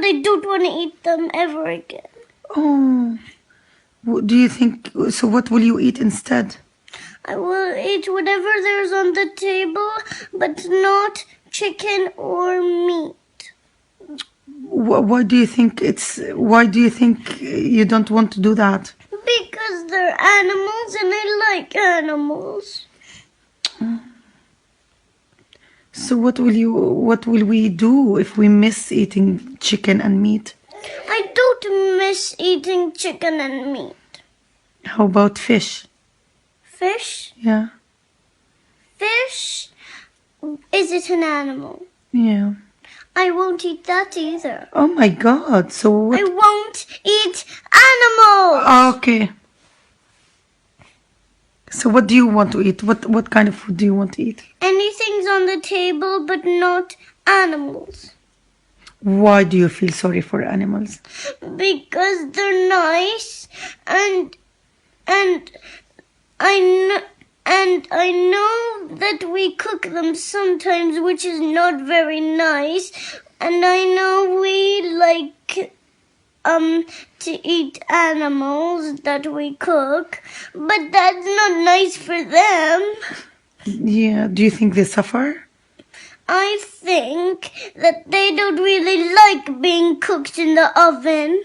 I don't want to eat them ever again. Oh, do you think, so what will you eat instead? I will eat whatever there's on the table, but not chicken or meat. Why do you think you don't want to do that? Because they're animals and I like animals. So what will we do if we miss eating chicken and meat? I don't miss eating chicken and meat. How about fish? Fish? Yeah. Fish? Is it an animal? Yeah. I won't eat that either. Oh my God. So what? I won't eat animals! Okay. So what do you want to eat? What kind of food do you want to eat? Anything's on the table but not animals. Why do you feel sorry for animals? Because they're nice and I know that we cook them sometimes, which is not very nice, and I know we like to eat animals that we cook, but that's not nice for them. Yeah. Do you think they suffer? I think that they don't really like being cooked in the oven.